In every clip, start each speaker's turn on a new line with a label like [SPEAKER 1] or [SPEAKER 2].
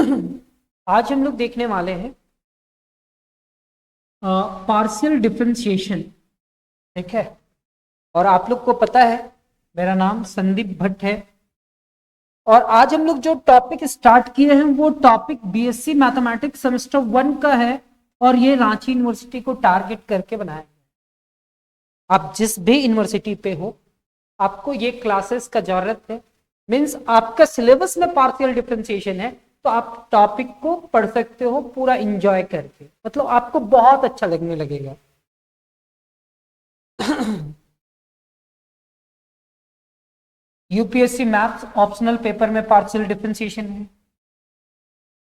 [SPEAKER 1] आज हम लोग देखने वाले हैं पार्शियल डिफरेंशिएशन। ठीक है। और आप लोग को पता है मेरा नाम संदीप भट्ट है। और आज हम लोग जो टॉपिक स्टार्ट किए हैं वो टॉपिक बीएससी मैथमेटिक्स सेमेस्टर 1 का है। और ये रांची यूनिवर्सिटी को टारगेट करके बनाया। आप जिस भी यूनिवर्सिटी पे हो आपको ये क्लासेस का जरूरत है। मींस आपका सिलेबस में पार्शियल डिफरेंशिएशन है तो आप टॉपिक को पढ़ सकते हो पूरा एंजॉय करके, मतलब आपको बहुत अच्छा लगने लगेगा। यूपीएससी मैथ्स ऑप्शनल पेपर में पार्शियल डिफरेंशिएशन है,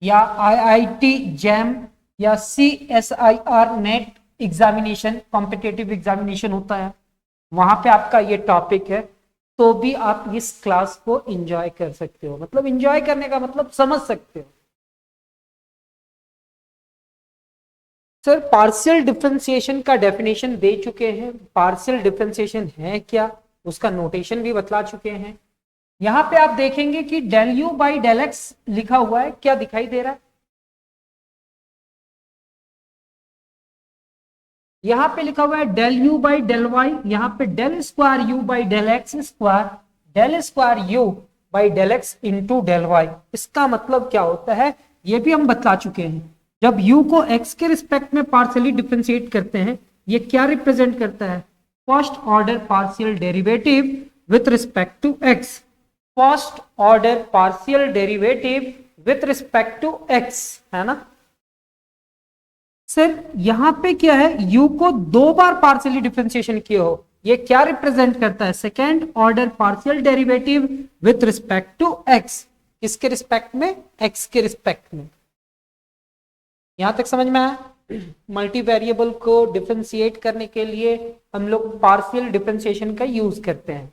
[SPEAKER 1] या आईआईटी जैम या CSIR net examination competitive examination होता है, वहां पे आपका ये टॉपिक है। तो भी आप इस क्लास को एंजॉय कर सकते हो, मतलब एंजॉय करने का मतलब समझ सकते हो। सर पार्शियल डिफरेंशिएशन का डेफिनेशन दे चुके हैं, पार्शियल डिफरेंशिएशन है क्या उसका नोटेशन भी बतला चुके हैं। यहां पे आप देखेंगे कि del you by del X लिखा हुआ है, क्या दिखाई दे रहा है? यहां पे लिखा हुआ है del you by del Y, यहां पे del square U by del X square, del square U by del x into del Y. इसका मतलब क्या होता है ये भी हम बतला चुके हैं। जब u को x के रिस्पेक्ट में पार्शियली डिफरेंशिएट करते हैं ये क्या रिप्रेजेंट करता है? First order partial derivative with respect to x। First order partial derivative with respect to x, है ना। सर यहां पे क्या है, u को दो बार पार्शियली डिफरेंशिएशन किए हो, ये क्या रिप्रेजेंट करता है? Second order partial derivative with respect to x। किसके रिस्पेक्ट में? x के रिस्पेक्ट में। यहां तक समझ में आया? मल्टी वेरिएबल को डिफरेंशिएट करने के लिए हम लोग पार्शियल डिफरेंशिएशन का यूज करते हैं।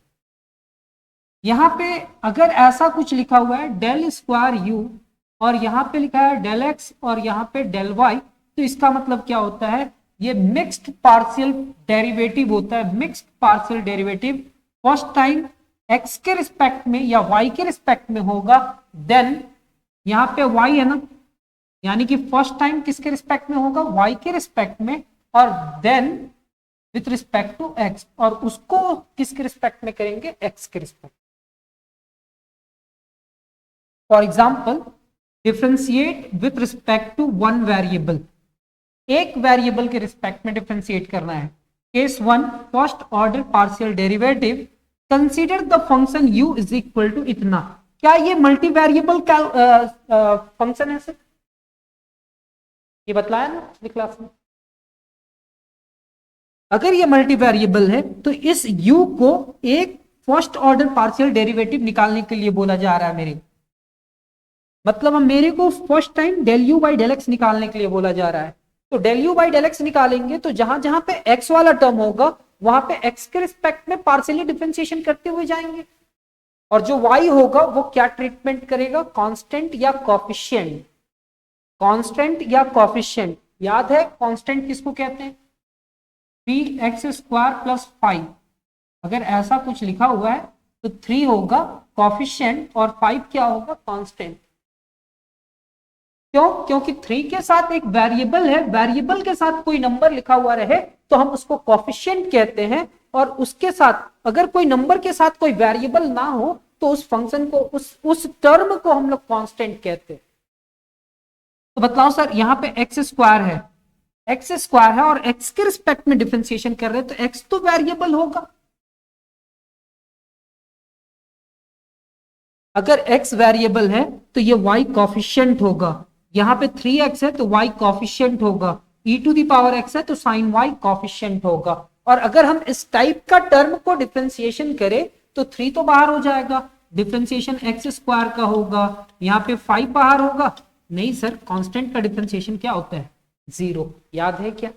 [SPEAKER 1] यहां पे अगर ऐसा कुछ लिखा हुआ है डेल स्क्वायर यू और यहां पे लिखा है डेल एक्स और यहां पे डेल वाई, तो इसका मतलब क्या होता है? ये मिक्स्ड पार्शियल डेरिवेटिव होता है। Mixed partial derivative first time x के रिस्पेक्ट में या वाई के रिस्पेक्ट में होगा, देन यहां पे वाई है ना, यानी कि फर्स्ट टाइम किसके रिस्पेक्ट में होगा? वाई के रिस्पेक्ट में, और then with respect to x, और उसको किसके रिस्पेक्ट में करेंगे? एक्स के respect. For example differentiate with respect to one variable, एक वेरिएबल के रिस्पेक्ट में डिफरेंशिएट करना है। Case one first order partial derivative, consider the function u is equal to इतना। क्या ये मल्टी वेरिएबल फंक्शन है सर? ये बतलाया ना क्लास में। अगर ये मल्टी वेरिएबल है तो इस u को एक फर्स्ट ऑर्डर पार्शियल डेरिवेटिव निकालने के लिए बोला जा रहा है मेरे, मतलब मेरे को first time del you by del x निकालने के लिए बोला जा रहा है। तो del you by del x निकालेंगे तो जहां जहां पे एक्स वाला टर्म होगा वहां पे एक्स के रिस्पेक्ट में पार्शियली डिफरेंशिएशन करते हुए जाएंगे, और जो वाई होगा वो क्या ट्रीटमेंट करेगा? कांस्टेंट या कॉफिशिएंट। कांस्टेंट या कॉफिशिएंट, याद है कांस्टेंट किसको कहते हैं? 3x square plus 5। अगर ऐसा कुछ लिखा हुआ है तो 3 होगा कॉफिशिएंट और 5 क्या होगा? कांस्टेंट। क्यों? क्योंकि 3 के साथ एक वेरिएबल है, वेरिएबल के साथ कोई नंबर लिखा हुआ रहे तो हम उसको कॉफिशिएंट कहते हैं, और उसके साथ अगर कोई नंबर के साथ कोई वेरिएबल ना हो तो उस फंक्शन को उस टर्म को हम लोग कांस्टेंट कहते हैं। तो बतलाओ सर यहां पे एक्स स्क्वायर है, एक्स स्क्वायर है और एक्स के रिस्पेक्ट में डिफरेंशिएशन कर रहे हैं तो एक्स तो वेरिएबल होगा। अगर x वेरिएबल है तो ये y कॉफिशिएंट होगा। यहां पे 3x है तो y कॉफिशिएंट होगा, e to the power x है तो sin y कॉफिशिएंट होगा। और अगर हम इस टाइप का टर्म को डिफरेंशिएशन करें तो 3 तो बाहर हो जाएगा, डिफरेंशिएशन एक्स स्क्वायर का होगा, यहाँ पे 5 बाहर होगा। नहीं सर, कांस्टेंट का डिफरेंशिएशन क्या होता है? 0, याद है क्या?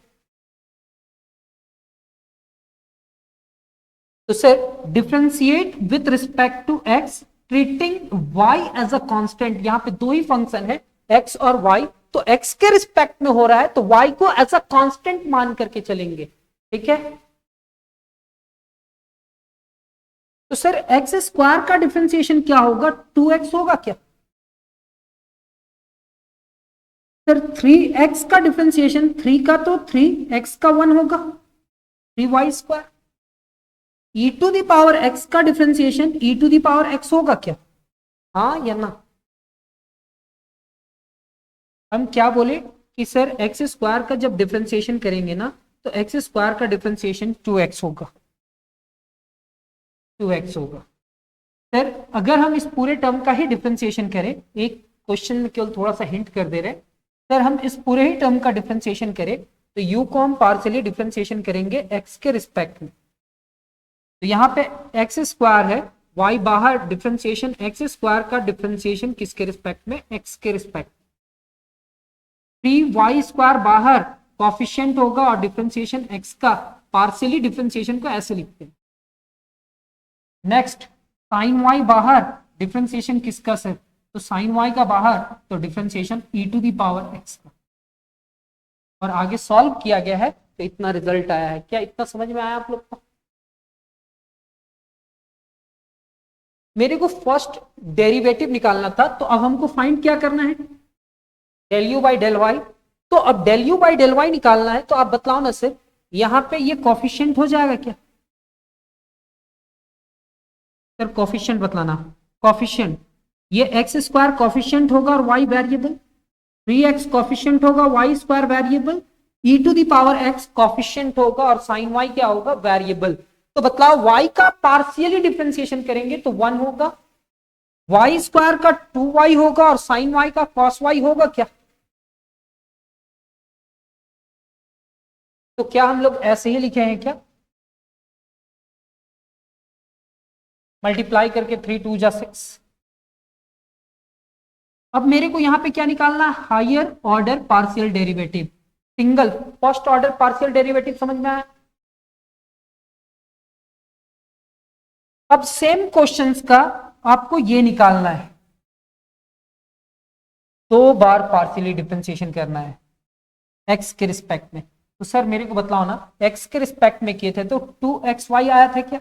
[SPEAKER 1] तो sir differentiate with respect to x treating y as a constant. यहां पे दो ही फंक्शन है x और y, तो x के रिस्पेक्ट में हो रहा है तो y को एज अ कांस्टेंट मान करके चलेंगे। ठीक है। तो सर एक्स स्क्वायर का डिफरेंशिएशन क्या होगा? 2x होगा क्या? सर 3x का डिफरेंशिएशन, 3 का तो 3x का 1 होगा, 3y²। e to the power x का differentiation e to the power x होगा क्या? हाँ या ना? हम क्या बोले कि सर x² का जब डिफरेंशिएशन करेंगे ना तो x² का डिफरेंशिएशन 2x होगा, 2x होगा। सर अगर हम इस पूरे टर्म का ही डिफरेंशिएशन करें, एक क्वेश्चन में केवल थोड़ा सा हिंट कर दे रहे, सर हम इस पूरे ही टर्म का डिफरेंशिएशन करें तो u को हम पार्शियली डिफरेंशिएशन करेंगे x के रिस्पेक्ट में। तो यहाँ पे x² है, y बाहर, डिफरेंशिएशन x² का डिफरेंशिएशन किसके रिस्पेक्ट में? x के रिस्पेक्ट। 3y² बाहर कॉफिशिएंट होगा और डिफरेंशिएशन x का, पार्शियली डिफरेंशिएशन को ऐसे लिखते हैं। नेक्स्ट साइन y बाहर, डिफरेंशिएशन किसका सर? तो साइन y का बाहर, तो differentiation e to the power x का। और आगे सॉल्व किया गया है तो इतना रिजल्ट आया है। क्या इतना समझ में आया आप लोग को? मेरे को फर्स्ट डेरिवेटिव निकालना था, तो अब हमको फाइंड क्या करना है? Del you by del y. तो अब del you by del y निकालना है, तो आप बतलाओ ना सर, यहां पे ये कॉफिशिएंट हो जाएगा क्या? Sir coefficient बतलाना। कॉफिशिएंट, ये x² कॉफिशिएंट होगा और y वेरिएबल, 3x कॉफिशिएंट होगा, y² variable, e to the power x coefficient होगा और sin y क्या होगा? वेरिएबल। तो बतलाओ y का पार्शियली डिफरेंशिएशन करेंगे तो 1 होगा, y² का 2y होगा और sin y का cos y होगा क्या? तो क्या हम लोग ऐसे ही लिखे हैं क्या? मल्टीप्लाई करके 3 2 जा 6। अब मेरे को यहां पे क्या निकालना? Higher order partial derivative, single first order partial derivative. समझ में आया? अब सेम क्वेश्चंस का आपको ये निकालना है, 2 बार पार्शियली डिफरेंशिएशन करना है x के रिस्पेक्ट में। तो सर मेरे को बतलाओ ना, x के रिस्पेक्ट में किए थे तो 2xy आया था क्या?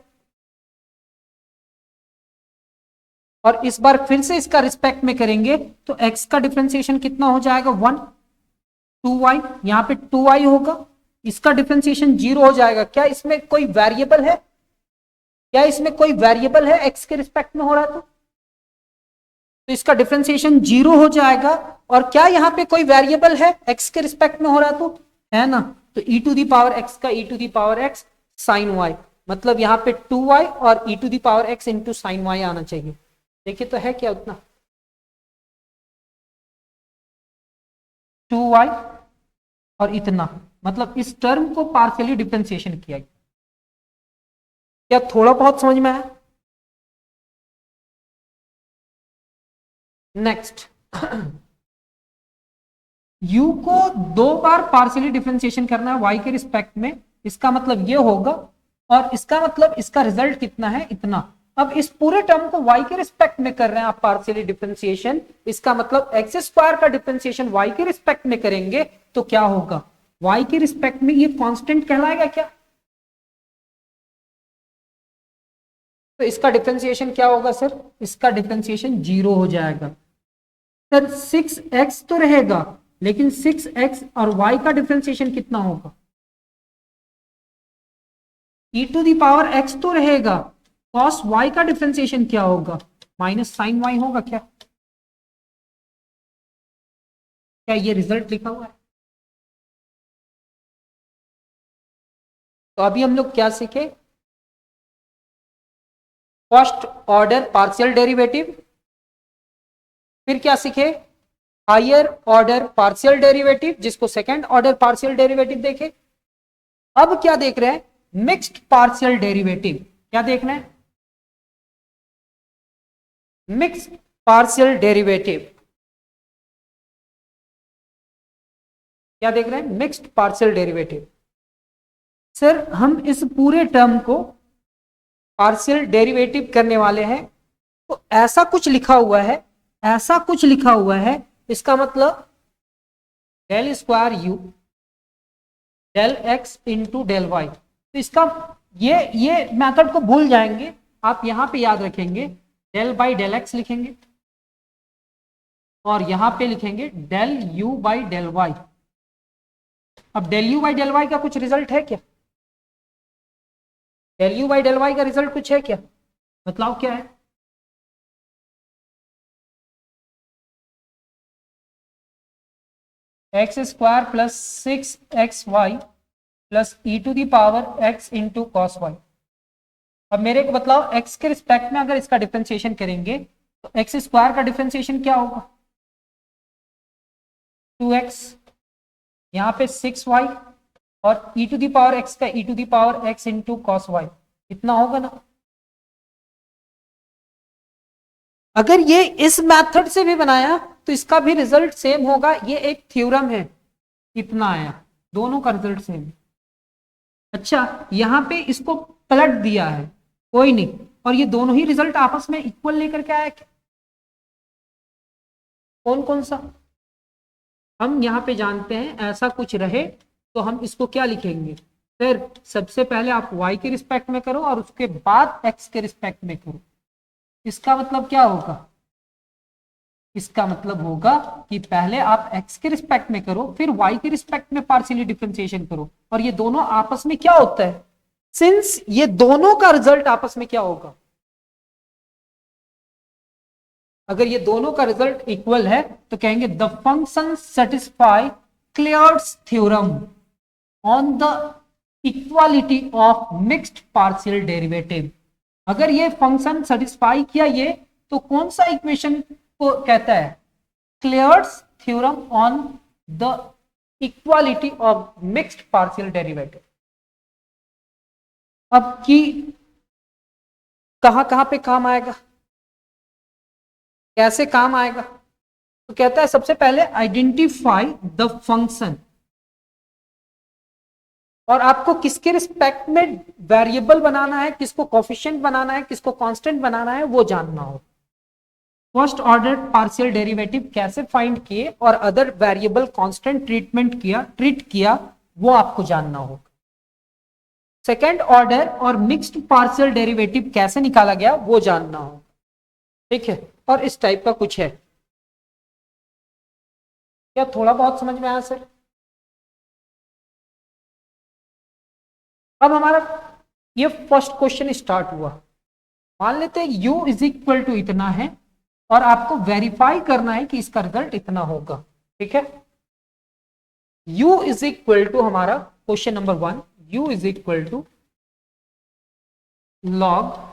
[SPEAKER 1] और इस बार फिर से इसका रिस्पेक्ट में करेंगे तो x का डिफरेंशिएशन कितना हो जाएगा? 1, 2y, यहां पे 2y होगा, इसका डिफरेंशिएशन 0 हो जाएगा। क्या इसमें कोई वेरिएबल है? क्या इसमें कोई वेरिएबल है x के रिस्पेक्ट में हो रहा? तो इसका डिफरेंशिएशन 0 हो जाएगा। और क्या यहां पे कोई वेरिएबल है x के रिस्पेक्ट में हो रहा? तो है ना, तो e to the power x का e to the power x sin y, मतलब यहां पे 2y और e to the power x into sine y आना चाहिए। देखिए तो है क्या उतना? 2y और इतना, मतलब इस टर्म को पार्शियली डिफरेंशिएशन किया गया। क्या थोड़ा बहुत समझ में आया? नेक्स्ट u को 2 बार पार्शियली डिफरेंशिएशन करना है y के रिस्पेक्ट में, इसका मतलब ये होगा, और इसका मतलब इसका रिजल्ट कितना है? इतना। अब इस पूरे टर्म को y के रिस्पेक्ट में कर रहे हैं आप पार्शियली डिफरेंशिएशन, इसका मतलब x² का डिफरेंशिएशन y के रिस्पेक्ट में करेंगे तो क्या होगा? y के रिस्पेक्ट में ये कांस्टेंट कहलाएगा क्या? तो इसका डिफरेंशिएशन क्या होगा सर? इसका डिफरेंशिएशन 0 हो जाएगा। सर 6x तो रहेगा, लेकिन 6x और y का डिफरेंशिएशन कितना होगा? e to the power x तो रहेगा, cos y का डिफरेंशिएशन क्या होगा? माइनस साइन y होगा क्या? क्या ये रिजल्ट लिखा हुआ है? तो अभी हम लोग क्या सीखे? फर्स्ट ऑर्डर पार्शियल डेरिवेटिव, फिर क्या सीखे? हायर ऑर्डर पार्शियल डेरिवेटिव, जिसको सेकंड ऑर्डर पार्शियल डेरिवेटिव देखे। अब क्या देख रहे हैं? Mixed partial derivative. क्या देखना है? Mixed partial derivative. क्या देख रहे हैं? Mixed partial derivative. सर हम इस पूरे टर्म को पार्शियल डेरिवेटिव करने वाले हैं, तो ऐसा कुछ लिखा हुआ है, ऐसा कुछ लिखा हुआ है, इसका मतलब del square u del x into del y. तो इसका ये मेथड को भूल जाएंगे आप, यहां पे याद रखेंगे डेल बाई डेल एक्स लिखेंगे और यहां पे लिखेंगे del you by del y. अब del you by del y का कुछ रिजल्ट है क्या? Del you by del y का रिजल्ट कुछ है क्या? बतलाओ क्या है? X square plus 6xy plus e to the power x into cos y. अब मेरे को बतलाओ एक्स के रिस्पेक्ट में अगर इसका डिफरेंशिएशन करेंगे तो एक्स स्क्वायर का डिफरेंशिएशन क्या होगा? 2x, यहाँ पे 6y और e to the power x का e to the power x into cos y, इतना होगा ना। अगर ये इस मेथड से भी बनाया तो इसका भी रिजल्ट सेम होगा। ये एक थ्योरम है, इतना आया, दोनों का रिजल्ट सेम। अच्छा, यहां पे इसको पलट दिया है, कोई नहीं, और ये दोनों ही रिजल्ट आपस में इक्वल लेकर के आया। कौन कौन सा? हम यहाँ पे जानते हैं ऐसा कुछ रहे तो हम इसको क्या लिखेंगे? फिर सबसे पहले आप y के रिस्पेक्ट में करो और उसके बाद x के रिस्पेक्ट में करो। इसका मतलब क्या होगा? इसका मतलब होगा कि पहले आप x के रिस्पेक्ट में करो, फिर y के रिस्पेक्ट में पार्शियली डिफरेंशिएशन करो, और ये दोनों आपस में क्या होता है? सिंस ये दोनों का रिजल्ट आपस में क्या होगा? अगर ये दोनों का रिजल्ट इक्वल है तो कहेंगे the function satisfy क्लेयर्स theorem on the equality of mixed partial derivative. अगर ये फंक्शन सेटिस्फाई किया ये, तो कौन सा इक्वेशन को कहता है? क्लेयर्स theorem on the equality of mixed partial derivative. अब की कहां पे काम आएगा, कैसे काम आएगा? तो कहता है सबसे पहले आइडेंटिफाई द फंक्शन, और आपको किसके रिस्पेक्ट में वेरिएबल बनाना है, किसको कोफिशिएंट बनाना है, किसको कांस्टेंट बनाना है, वो जानना हो। फर्स्ट ऑर्डर पार्शियल डेरिवेटिव कैसे फाइंड किए और अदर वेरिएबल कांस्टेंट ट्रीट किया वो आपको जानना होगा। सेकेंड ऑर्डर और मिक्स्ड पार्शियल डेरिवेटिव कैसे निकाला गया वो जानना होगा, ठीक है। और इस टाइप का कुछ है क्या? थोड़ा बहुत समझ में आया सर? अब हमारा ये फर्स्ट क्वेश्चन स्टार्ट हुआ। मान लेते हैं u इज इक्वल टू इतना है और आपको वेरीफाई करना है कि इसका रिजल्ट इतना होगा, ठीक है। u इज इक्वल टू हमारा question number 1, u is equal to log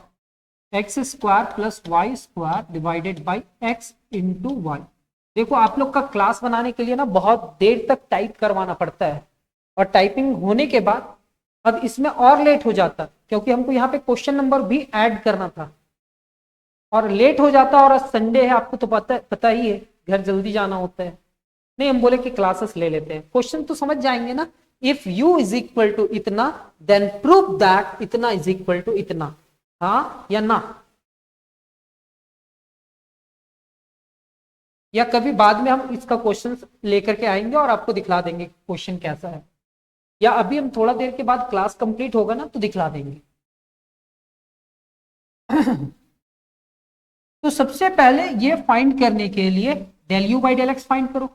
[SPEAKER 1] x square plus y square divided by x into y. देखो आप लोग का क्लास बनाने के लिए ना बहुत देर तक टाइप करवाना पड़ता है, और टाइपिंग होने के बाद अब इसमें और लेट हो जाता क्योंकि हमको यहाँ पे क्वेश्चन नंबर भी ऐड करना था, और लेट हो जाता। और आज संडे है, आपको तो पता ही है, घर जल्दी जाना होता है। नहीं, हम बोले कि क्लासेस ले लेते हैं, क्वेश्चन तो समझ जाएंगे ना। If u is equal to इतना देन प्रूव दैट इतना इज इक्वल टू इतना, हाँ या ना। या कभी बाद में हम इसका क्वेश्चन लेकर के आएंगे और आपको दिखला देंगे क्वेश्चन कैसा है, या अभी हम थोड़ा देर के बाद क्लास कंप्लीट होगा ना तो दिखला देंगे। तो सबसे पहले ये फाइंड करने के लिए del you by del x find करो,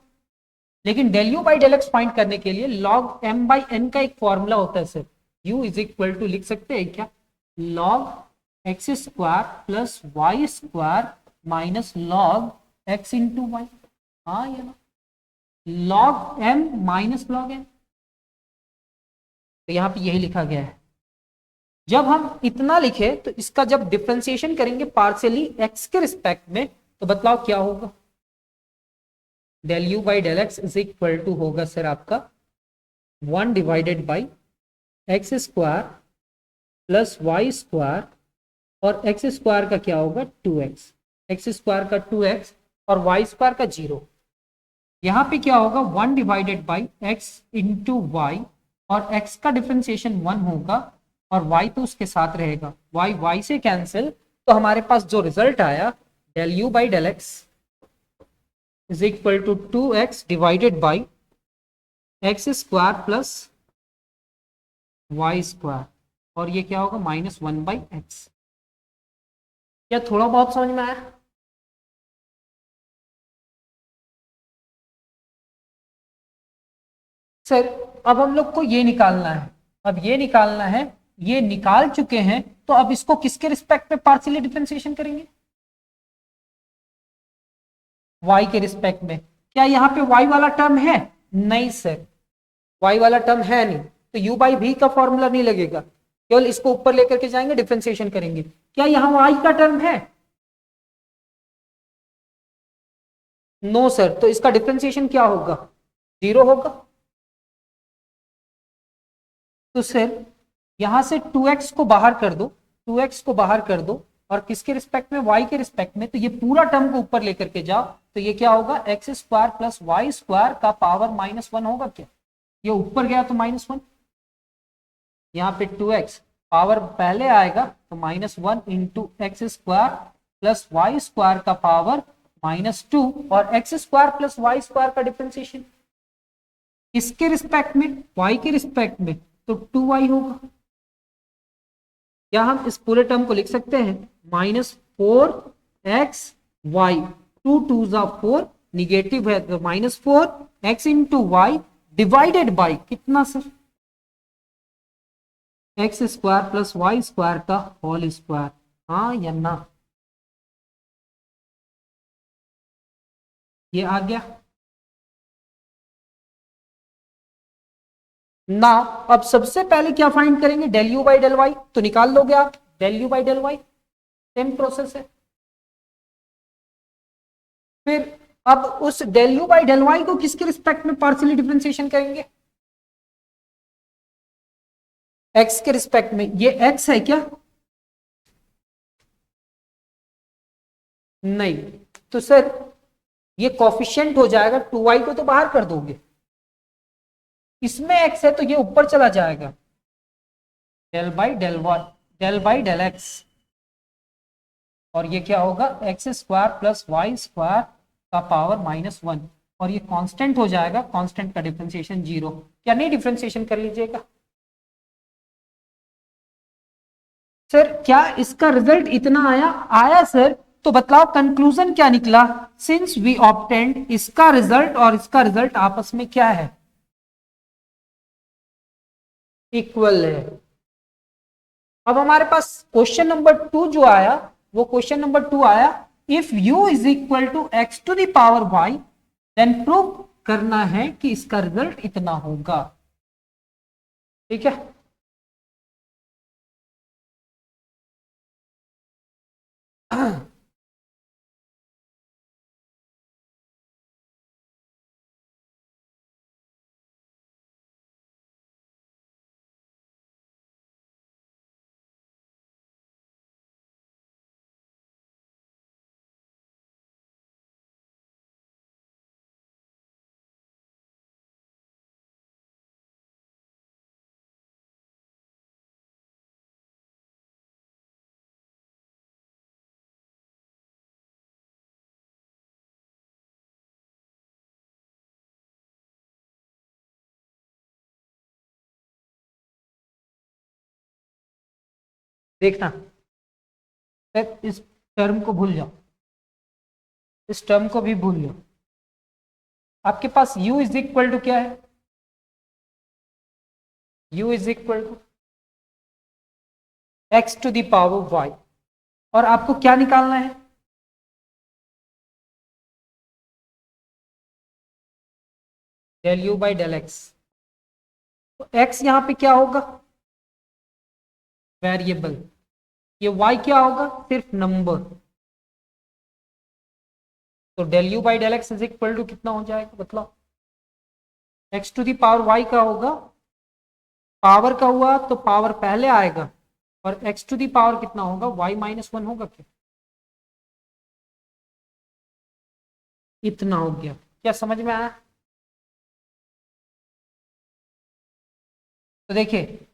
[SPEAKER 1] लेकिन del you by del x find करने के लिए लॉग m बाई n का एक फॉर्मूला होता है sir. u is equal to लिख सकते हैं क्या? Log x square plus y square minus log x into y, हाँ या ना। Log m minus log n, तो यहां पे यही लिखा गया है। जब हम इतना लिखे तो इसका जब डिफरेंशिएशन करेंगे पार्शियली x के रिस्पेक्ट में, तो बतलाओ क्या होगा? Del you by del x is equal to होगा सर आपका 1 divided by x square plus y square, और एक्स स्क्वायर का क्या होगा? 2x, एक्स स्क्वायर का 2x और वाई स्क्वायर का 0। यहाँ पे क्या होगा? 1 divided by x into y, और x का डिफरेंशिएशन 1 होगा और y तो उसके साथ रहेगा, y से कैंसिल। तो हमारे पास जो रिजल्ट आया del you by del x is equal to 2x divided by x square plus y square, और ये क्या होगा? -1 बाई एक्स। क्या थोड़ा बहुत समझ में आया? सर अब हम लोग को ये निकालना है, अब ये निकालना है, ये निकाल चुके हैं, तो अब इसको किसके रिस्पेक्ट में पार्शियली डिफरेंशिएशन करेंगे? y के रिस्पेक्ट में। क्या यहाँ पे y वाला टर्म है? नहीं सर, y वाला टर्म है नहीं, तो u बाई v का फॉर्मूला नहीं लगेगा, केवल इसको ऊपर लेकर के जाएंगे, डिफरेंशिएशन करेंगे। क्या यहाँ y का टर्म है? नो सर, तो इसका डिफरेंशिएशन क्या होगा? 0 होगा। तो सर यहां से 2x को बाहर कर दो, 2x को बाहर कर दो, और किसके रिस्पेक्ट में? y के रिस्पेक्ट में। तो ये पूरा टर्म को ऊपर लेकर के जाओ, तो ये क्या होगा? X square plus y square का पावर -1 होगा क्या? ये ऊपर गया तो -1, यहाँ पे 2x पावर पहले आएगा तो -1 into x square plus y square का पावर -2, और x square plus y square का डिफरेंशिएशन किसके रिस्पेक्ट में? y के रिस्पेक्ट में, तो 2y होगा। या हम इस पूरे टर्म को लिख सकते हैं -4xy, 2 2 जा 4, निगेटिव है तो -4x into y divided by कितना sir? X square plus y square का होल स्क्वायर। हाँ या ना? ये आ गया ना। अब सबसे पहले क्या फाइंड करेंगे? Del you by del y, तो निकाल लोगे आप del you by del y, same process है। फिर अब उस del you by del y को किसके रिस्पेक्ट में पार्शियली डिफरेंशिएशन करेंगे? एक्स के रिस्पेक्ट में। ये एक्स है क्या? नहीं, तो सर ये कॉफिशिएंट हो जाएगा, 2y को तो बाहर कर दोगे, इसमें x है तो ये ऊपर चला जाएगा, del by del y, del by del x, और ये क्या होगा? X square plus y square का पावर -1, और ये कांस्टेंट हो जाएगा, कांस्टेंट का डिफरेंशिएशन 0। क्या नहीं डिफरेंशिएशन कर लीजिएगा? सर क्या इसका रिजल्ट इतना आया? आया सर। तो बतलाओ कंक्लूजन क्या निकला? सिंस वी ऑब्टेंड, इसका रिजल्ट और इसका रिजल्ट आपस में क्या है? इक्वल है। अब हमारे पास क्वेश्चन नंबर 2 जो आया, वो क्वेश्चन नंबर 2 आया, if u is equal to x to the power y, then prove करना है कि इसका रिजल्ट इतना होगा। ठीक है, देखना, इस टर्म को भूल जाओ, इस टर्म को भी भूल लो। आपके पास u इज इक्वल टू क्या है? u is equal to x to the power y, और आपको क्या निकालना है? Del you by del x. तो x यहां पे क्या होगा? वेरिएबल। ये y क्या होगा? सिर्फ नंबर। तो del you by del x is equal to कितना हो जाएगा मतलब? X to the power y का होगा, पावर का हुआ तो पावर पहले आएगा, और एक्स टू दी पावर कितना होगा? वाई -1 होगा क्या? इतना हो गया। क्या समझ में आया? तो देखिए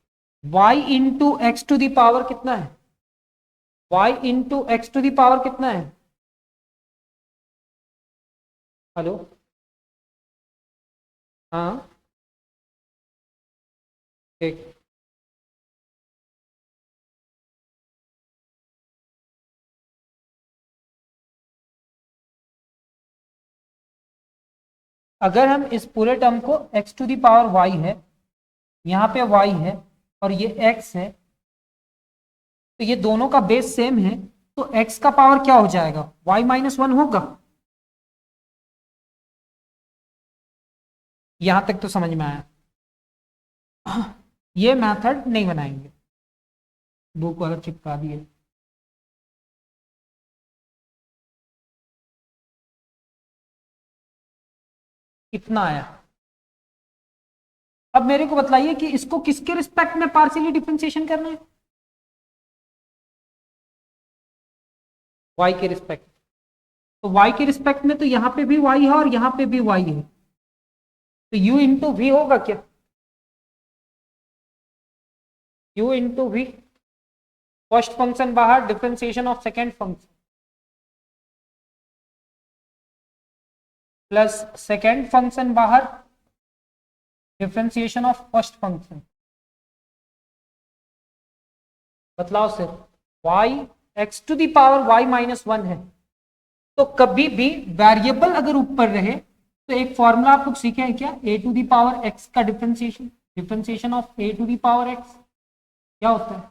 [SPEAKER 1] y into x to the power कितना है? y into x to the power कितना है? हेलो, हाँ ठीक। अगर हम इस पूरे टर्म को x to the power y है, यहाँ पे y है और ये x है, तो ये दोनों का बेस सेम है, तो x का पावर क्या हो जाएगा, y माइनस वन होगा। यहां तक तो समझ में आया। ये मेथड नहीं बनाएंगे, बुक वाला चिपका दिए। कितना आया। अब मेरे को बतलाइए कि इसको किसके रिस्पेक्ट में पार्शियली डिफरेंशिएशन करना है, y के रिस्पेक्ट। तो y के रिस्पेक्ट में तो यहां पे भी y है और यहां पे भी y है, तो u इंटू वी होगा क्या, u into v, first function बाहर, differentiation of second function plus second function बाहर, डिफरेंशिएशन ऑफ फर्स्ट फंक्शन। बतलाओ sir, y x to the power y minus one है, तो कभी भी वेरिएबल अगर ऊपर रहे तो एक फॉर्मूला आप लोग सीखे हैं क्या, a to the power x का differentiation, differentiation of a to the power x क्या होता है,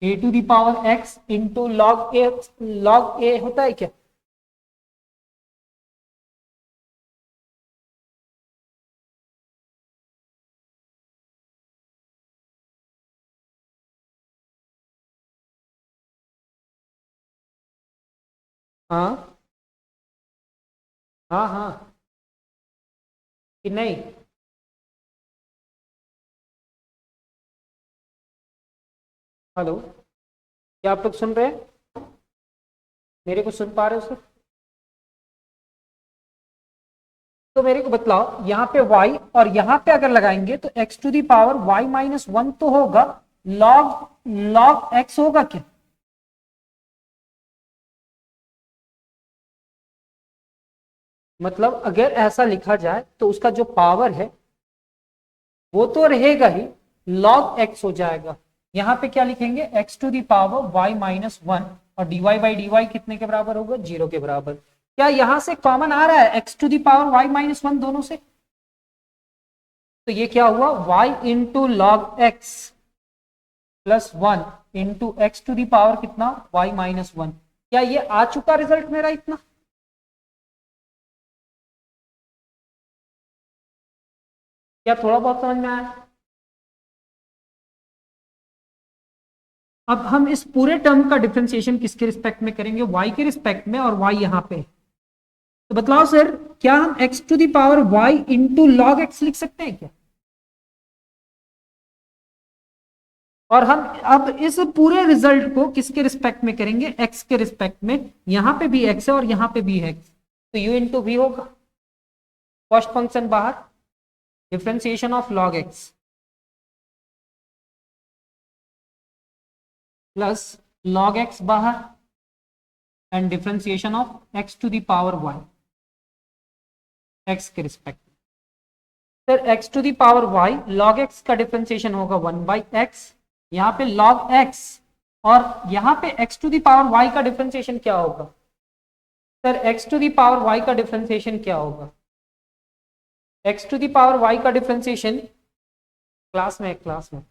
[SPEAKER 1] a to the power x into log a, log a होता है क्या। हाँ हाँ हाँ, कि नहीं। हेलो, क्या आप लोग सुन रहे हैं, मेरे को सुन पा रहे हो सर। तो मेरे को बतलाओ, यहाँ पे y और यहाँ पे अगर लगाएंगे तो x to the power y minus one तो होगा, लॉग लॉग x होगा क्या। मतलब अगर ऐसा लिखा जाए तो उसका जो पावर है वो तो रहेगा ही, log x हो जाएगा। यहाँ पे क्या लिखेंगे, x to the power y minus one, और dy बाई डी वाई कितने के बराबर होगा, जीरो के बराबर। क्या यहां से कॉमन आ रहा है x to the power y minus one दोनों से, तो ये क्या हुआ, y into log x plus one into x to the power कितना, y माइनस वन। क्या ये आ चुका रिजल्ट मेरा इतना। क्या थोड़ा बहुत समझ में आया। अब हम इस पूरे टर्म का डिफरेंशिएशन किसके रिस्पेक्ट में करेंगे, y के रिस्पेक्ट में, और y यहां पे। तो बतलाओ सर, क्या हम x to the power y into log x लिख सकते हैं क्या। और हम अब इस पूरे रिजल्ट को किसके रिस्पेक्ट में करेंगे, x के रिस्पेक्ट में। यहां पे भी x है और यहां पे भी x, तो u इंटू वी होगा, फर्स्ट फंक्शन बाहर, differentiation of log x plus log x बाहर and differentiation of x to the power y, x के respect. Sir x to the power y log x का differentiation होगा one by x, यहाँ पे log x, और यहाँ पे x to the power y का डिफरेंशिएशन क्या होगा। Sir x to the power y का डिफरेंशिएशन क्या होगा, x to the power y का डिफरेंशिएशन, क्लास में क्लास में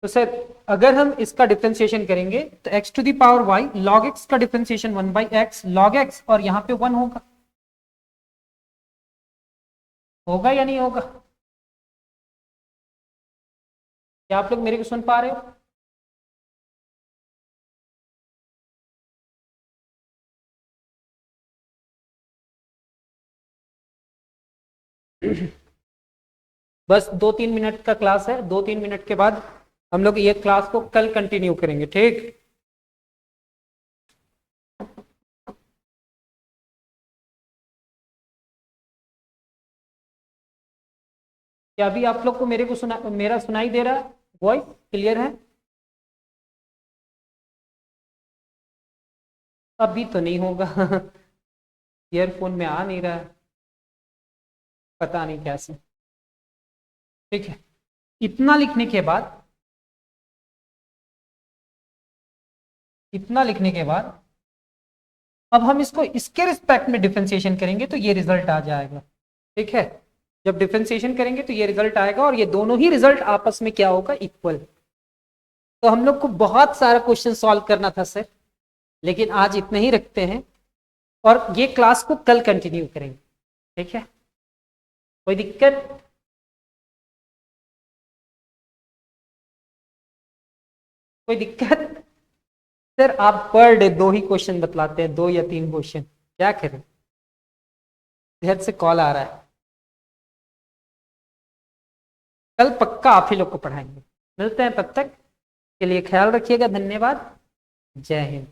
[SPEAKER 1] तो सर अगर हम इसका डिफरेंशिएशन करेंगे तो x to the power y log x का differentiation one by x log x, और यहाँ पे वन होगा, होगा या नहीं होगा। क्या आप लोग मेरे को सुन पा रहे हो। बस 2-3 मिनट का क्लास है, 2-3 मिनट के बाद हम लोग ये क्लास को कल कंटिन्यू करेंगे, ठीक। क्या अभी आप लोग को मेरे को मेरा सुनाई दे रहा है, वॉइस क्लियर है। अभी तो नहीं होगा। ईयरफोन में आ नहीं रहा है। पता नहीं कैसे। ठीक है, इतना लिखने के बाद, इतना लिखने के बाद अब हम इसको इसके रिस्पेक्ट में डिफरेंशिएशन करेंगे तो ये रिजल्ट आ जाएगा। ठीक है, जब डिफरेंशिएशन करेंगे तो ये रिजल्ट आएगा और ये दोनों ही रिजल्ट आपस में क्या होगा, इक्वल। तो हम लोग को बहुत सारा क्वेश्चन सॉल्व करना था सर, लेकिन आज इतने ही रखते हैं और ये क्लास को कल कंटिन्यू करेंगे। ठीक है, कोई दिक्कत? कोई दिक्कत? सर आप पर डे 2 ही क्वेश्चन बतलाते हैं, 2 या 3 क्वेश्चन, क्या करें? घर से कॉल आ रहा है। कल पक्का आप ही लोग को पढ़ाएंगे। मिलते हैं, तब तक के लिए ख्याल रखिएगा। धन्यवाद। जय हिंद।